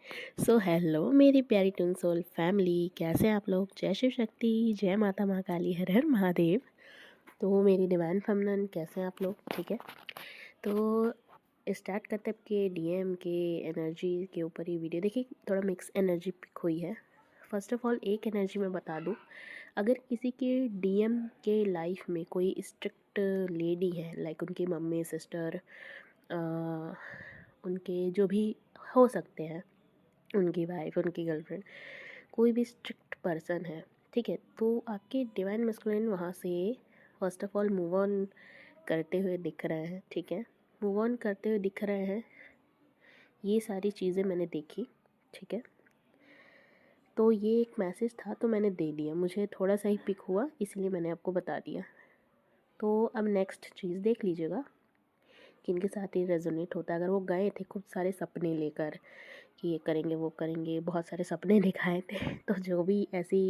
Hello मेरी प्यारी twin soul family, कैसे हैं आप लोग। जय शिव शक्ति, जय माता महाकाली, हर हर महादेव। तो मेरी डिवाइन फेमिनिन, कैसे हैं आप लोग। ठीक है, तो स्टार्ट करते हैं आपके डीएम के एनर्जी के ऊपर। ये वीडियो देखिए, थोड़ा मिक्स एनर्जी पिक हुई है। फर्स्ट ऑफ ऑल एक एनर्जी मैं बता दूं, अगर किसी के डीएम के लाइफ में कोई स्ट्रिक्ट लेडी है, लाइक उनकी मम्मी, सिस्टर, उनके जो भी हो सकते हैं, उनकी वाइफ, उनकी गर्लफ्रेंड, कोई भी स्ट्रिक्ट पर्सन है, ठीक है, तो आपके डिवाइन मस्कुलिन वहाँ से first of all move on करते हुए दिख रहे हैं। ठीक है, मूव ऑन करते हुए दिख रहे हैं। ये सारी चीज़ें मैंने देखी। ठीक है, तो ये एक मैसेज था तो मैंने दे दिया, मुझे थोड़ा सा ही पिक हुआ इसलिए मैंने आपको बता दिया। तो अब नेक्स्ट चीज़ देख लीजिएगा कि इनके साथ ही रेजोनेट होता है। अगर वो गए थे खूब सारे सपने लेकर कि ये करेंगे वो करेंगे, बहुत सारे सपने दिखाए थे तो जो भी ऐसी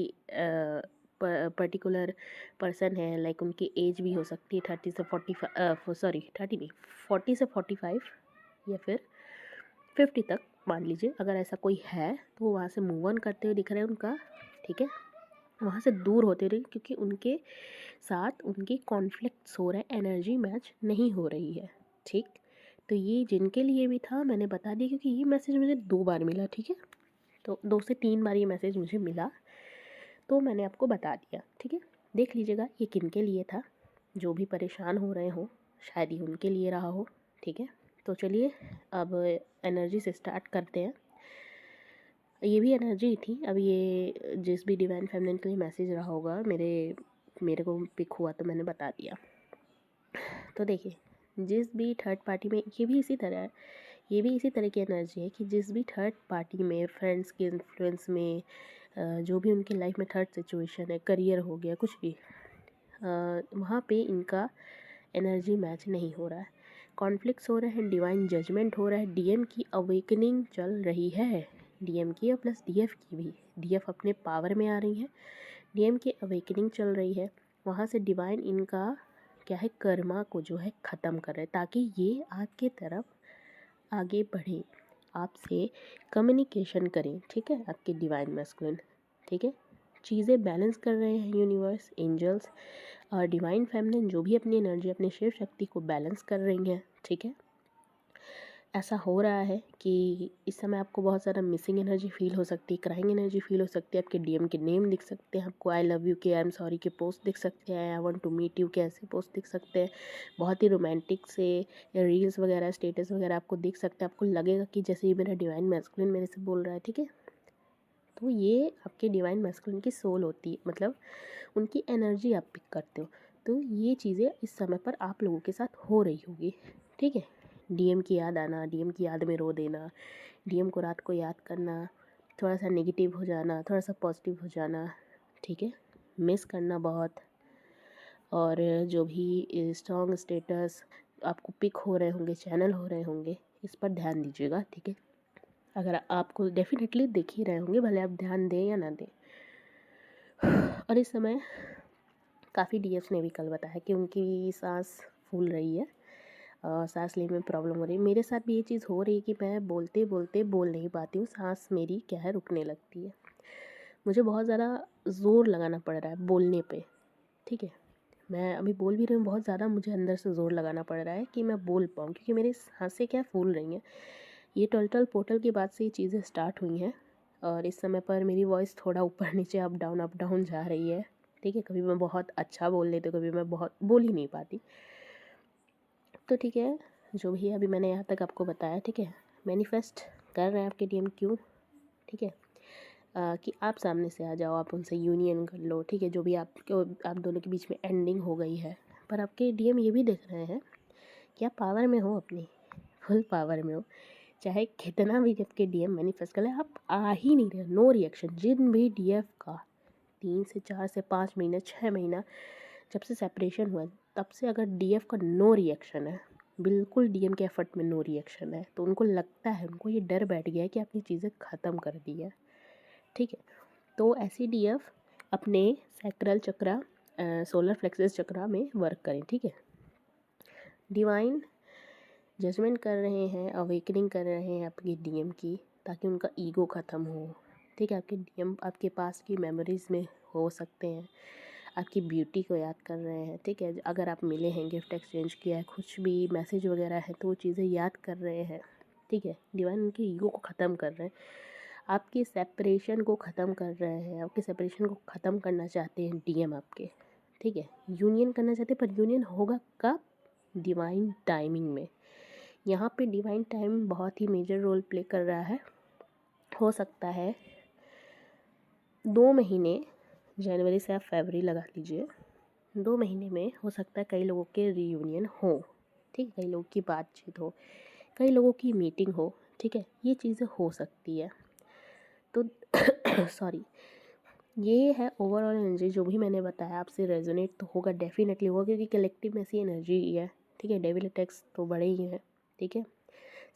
पर्टिकुलर पर्सन है, लाइक उनकी एज भी हो सकती है 30 से 45, सॉरी 30 नहीं, 40 से 45 या फिर 50 तक मान लीजिए। अगर ऐसा कोई है तो वो वहाँ से मूव ऑन करते हुए दिख रहे हैं उनका। ठीक है, वहाँ से दूर होते रहे क्योंकि उनके साथ उनकी कॉन्फ्लिक्ट्स हो रहे हैं, एनर्जी मैच नहीं हो रही है। ठीक, तो ये जिनके लिए भी था मैंने बता दिया क्योंकि ये मैसेज मुझे 2 बार मिला। ठीक है, तो 2 से 3 बार ये मैसेज मुझे मिला तो मैंने आपको बता दिया। ठीक है, देख लीजिएगा ये किनके लिए था। जो भी परेशान हो रहे हो शायद ही उनके लिए रहा हो। ठीक है, तो चलिए अब एनर्जी से स्टार्ट करते हैं। ये भी एनर्जी थी। अब ये जिस भी डिवाइन फेमिनिन के लिए मैसेज रहा होगा, मेरे को पिक हुआ तो मैंने बता दिया। तो देखिए, जिस भी थर्ड पार्टी में, ये भी इसी तरह है, ये भी इसी तरह की एनर्जी है कि जिस भी थर्ड पार्टी में, फ्रेंड्स के इन्फ्लुएंस में, जो भी उनकी लाइफ में थर्ड सिचुएशन है, करियर हो गया, कुछ भी, वहाँ पे इनका एनर्जी मैच नहीं हो रहा है, कॉन्फ्लिक्ट्स हो रहे हैं, डिवाइन जजमेंट हो रहा है, डीएम की अवेकनिंग चल रही है, डीएम की और प्लस डीएफ की भी। डीएफ अपने पावर में आ रही है, डीएम की अवेकनिंग चल रही है। वहाँ से डिवाइन इनका क्या है, कर्मा को जो है ख़त्म कर रहे हैं ताकि ये आपके तरफ आगे बढ़े, आपसे कम्युनिकेशन करें। ठीक है, आपके डिवाइन मैस्कुलिन। ठीक है, चीज़ें बैलेंस कर रहे हैं यूनिवर्स, एंजल्स और डिवाइन फेमिनिन जो भी अपनी एनर्जी, अपनी शिव शक्ति को बैलेंस कर रही हैं। ठीक है, ऐसा हो रहा है कि इस समय आपको बहुत ज़्यादा मिसिंग एनर्जी फील हो सकती है, क्राइंग एनर्जी फील हो सकती है। आपके डीएम के नेम दिख सकते हैं आपको, आई लव यू के, आई एम सॉरी के पोस्ट दिख सकते हैं, I want to meet you के ऐसे पोस्ट दिख सकते हैं। बहुत ही रोमांटिक से रील्स वगैरह, स्टेटस वगैरह आपको दिख सकते हैं। आपको लगेगा कि जैसे ये मेरा डिवाइन मैस्कुलिन मेरे से बोल रहा है। ठीक है, तो ये आपके डिवाइन मैस्कुलिन की सोल होती है, मतलब उनकी एनर्जी आप पिक करते हो। तो ये चीज़ें इस समय पर आप लोगों के साथ हो रही होगी। ठीक है, डीएम की याद आना, डीएम की याद में रो देना, डीएम को रात को याद करना, थोड़ा सा नेगेटिव हो जाना, थोड़ा सा पॉजिटिव हो जाना। ठीक है, मिस करना बहुत, और जो भी स्ट्रॉन्ग स्टेटस आपको पिक हो रहे होंगे, चैनल हो रहे होंगे, इस पर ध्यान दीजिएगा। ठीक है, अगर आपको डेफिनेटली दिख ही रहे होंगे, भले आप ध्यान दें या ना दें। और इस समय काफ़ी डीएफ ने भी कल बताया कि उनकी सांस फूल रही है, सांस लेने में प्रॉब्लम हो रही है। मेरे साथ भी ये चीज़ हो रही है कि मैं बोलते बोलते बोल नहीं पाती हूँ, सांस मेरी क्या है रुकने लगती है। मुझे बहुत ज़्यादा ज़ोर लगाना पड़ रहा है बोलने पे। ठीक है, मैं अभी बोल भी रही हूँ, बहुत ज़्यादा मुझे अंदर से ज़ोर लगाना पड़ रहा है कि मैं बोल पाऊँ, क्योंकि मेरी सांसें क्या फूल रही हैं। ये टोटल पोर्टल के बाद से ये चीज़ें स्टार्ट हुई हैं, और इस समय पर मेरी वॉइस थोड़ा ऊपर नीचे अप डाउन जा रही है। ठीक है, कभी मैं बहुत अच्छा बोल लेती हूँ, कभी मैं बहुत बोल ही नहीं पाती। तो ठीक है, जो भी है अभी मैंने यहाँ तक आपको बताया। ठीक है, मैनिफेस्ट कर रहे हैं आपके डीएम क्यों। ठीक है, कि आप सामने से आ जाओ, आप उनसे यूनियन कर लो। ठीक है, जो भी आप दोनों के बीच में एंडिंग हो गई है, पर आपके डीएम ये भी देख रहे हैं कि आप पावर में हो, अपनी फुल पावर में हो। चाहे कितना भी आपके डीएम मैनिफेस्ट कर ले, आप आ ही नहीं रहे, नो रिएक्शन। जिन भी डीएफ का 3 से 4 से 5 महीना, 6 महीना जब से सेपरेशन हुआ है, तब से अगर डीएफ का नो रिएक्शन है, बिल्कुल डीएम के एफर्ट में नो रिएक्शन है, तो उनको लगता है, उनको ये डर बैठ गया है कि आपने चीज़ें ख़त्म कर दी है। ठीक है, तो ऐसी डीएफ अपने सैक्रल चक्रा, सोलर फ्लेक्सस चक्रा में वर्क करें। ठीक है, डिवाइन जजमेंट कर रहे हैं, अवेकनिंग कर रहे हैं आपकी डीएम की, ताकि उनका ईगो ख़त्म हो, ठीक है। आपके डीएम आपके पास की मेमोरीज़ में हो सकते हैं, आपकी ब्यूटी को याद कर रहे हैं, ठीक है। अगर आप मिले हैं, गिफ्ट एक्सचेंज किया है, कुछ भी मैसेज वगैरह है, तो वो चीज़ें याद कर रहे हैं, ठीक है। डिवाइन उनके ईगो को ख़त्म कर रहे हैं, आपकी सेपरेशन को ख़त्म कर रहे हैं, आपके सेपरेशन को ख़त्म करना चाहते हैं डीएम आपके, ठीक है। यूनियन करना चाहते हैं, पर यूनियन होगा कब? डिवाइन टाइमिंग में। यहाँ पे डिवाइन टाइम बहुत ही मेजर रोल प्ले कर रहा है। हो सकता है 2 महीने, जनवरी से आप फरवरी लगा लीजिए, 2 महीने में हो सकता है कई लोगों के रीयूनियन हो, ठीक है। कई लोगों की बातचीत हो, कई लोगों की मीटिंग हो, ठीक है। ये चीज़ें हो सकती है। तो सॉरी, ये है ओवरऑल एनर्जी जो भी मैंने बताया, आपसे रेजोनेट तो होगा, डेफिनेटली होगा, क्योंकि कलेक्टिव में ऐसी एनर्जी ही है, ठीक है। डेविल अटैक्स तो बड़े ही हैं, ठीक है।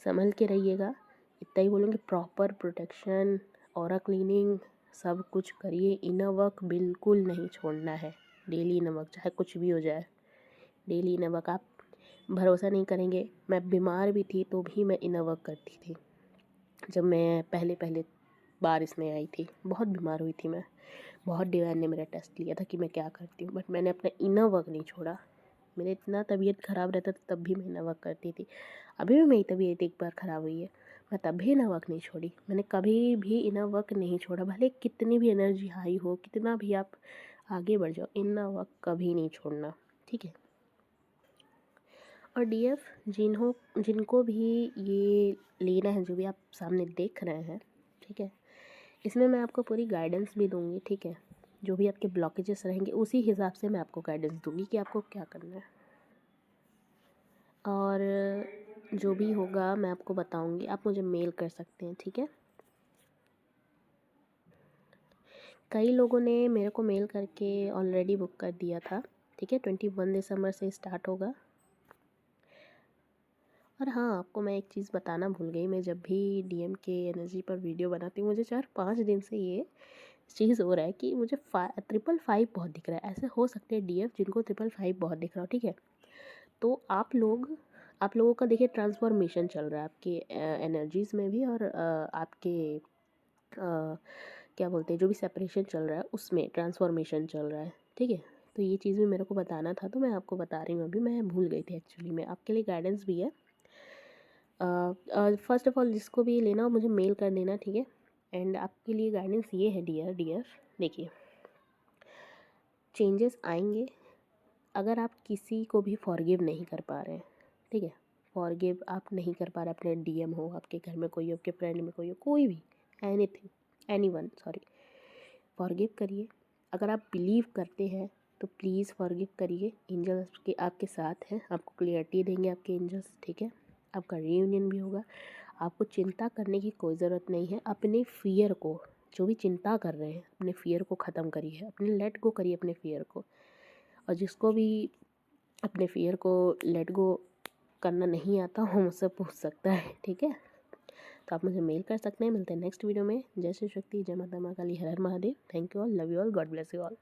संभल के रहिएगा, इतना ही बोलूँगी। प्रॉपर प्रोटेक्शन, ऑरा क्लीनिंग सब कुछ करिए। इनर वर्क बिल्कुल नहीं छोड़ना है, डेली इनर वर्क, चाहे कुछ भी हो जाए, डेली इनर वर्क। आप भरोसा नहीं करेंगे, मैं बीमार भी थी तो भी मैं इनर वर्क करती थी। जब मैं पहले पहले बार इसमें आई थी, बहुत बीमार हुई थी मैं, बहुत डिवाइन ने मेरा टेस्ट लिया था कि मैं क्या करती हूँ, बट मैंने अपना इनर वर्क नहीं छोड़ा। मेरे इतना तबीयत ख़राब रहता था तब भी मैं इनर वर्क करती थी। अभी भी मेरी तबीयत एक बार ख़राब हुई है, मैं तब भी इनर वर्क नहीं छोड़ी। मैंने कभी भी इनर वर्क नहीं छोड़ा, भले कितनी भी एनर्जी हाई हो, कितना भी आप आगे बढ़ जाओ, इनर वर्क कभी नहीं छोड़ना, ठीक है। और डीएफ जिनको भी ये लेना है, जो भी आप सामने देख रहे हैं, ठीक है, इसमें मैं आपको पूरी गाइडेंस भी दूंगी, ठीक है। जो भी आपके ब्लॉकेजेस रहेंगे उसी हिसाब से मैं आपको गाइडेंस दूंगी कि आपको क्या करना है, और जो भी होगा मैं आपको बताऊंगी। आप मुझे मेल कर सकते हैं, ठीक है। कई लोगों ने मेरे को मेल करके ऑलरेडी बुक कर दिया था, ठीक है। 21 दिसंबर से स्टार्ट होगा। और हाँ, आपको मैं एक चीज़ बताना भूल गई, मैं जब भी डीएम के एनर्जी पर वीडियो बनाती हूँ, मुझे 4-5 दिन से ये चीज़ हो रहा है कि मुझे 555 बहुत दिख रहा है। ऐसे हो सकते हैं डीएफ जिनको 555 बहुत दिख रहा हो, ठीक है। तो आप लोगों का देखिए ट्रांसफॉर्मेशन चल रहा है आपके एनर्जीज़ में भी, और आपके क्या बोलते हैं, जो भी सेपरेशन चल रहा है उसमें ट्रांसफॉर्मेशन चल रहा है, ठीक है। तो ये चीज़ भी मेरे को बताना था, तो मैं आपको बता रही हूँ। अभी मैं भूल गई थी एक्चुअली में, आपके लिए गाइडेंस भी है। फर्स्ट ऑफ ऑल जिसको भी लेना हो मुझे मेल कर देना, ठीक है। एंड आपके लिए गाइडेंस ये है डियर, देखिए, चेंजेस आएंगे अगर आप किसी को भी फॉरगिव नहीं कर पा रहे हैं, ठीक है। फॉरगिव आप नहीं कर पा रहे, अपने डीएम हो, आपके घर में कोई हो, आपके फ्रेंड में कोई हो, कोई भी, एनीथिंग, एनीवन, सॉरी, फॉरगिव करिए। अगर आप बिलीव करते हैं तो प्लीज़ फॉरगिव करिए। एंजल्स के आपके साथ हैं, आपको क्लियरिटी देंगे आपके एंजल्स, ठीक है। आपका रीयूनियन भी होगा। आपको चिंता करने की कोई ज़रूरत नहीं है। अपने फ़ियर को, जो भी चिंता कर रहे हैं, अपने फ़ियर को ख़त्म करिए, अपने लेट गो करिए अपने फ़ियर को। और जिसको भी अपने फ़ियर को लेट गो करना नहीं आता वो मुझसे पूछ सकता है, ठीक है। तो आप मुझे मेल कर सकते हैं। मिलते हैं नेक्स्ट वीडियो में। जय श्री शक्ति, जय माता माँ काली, हर हर Mahadev. Thank you all, love you all, God bless you all.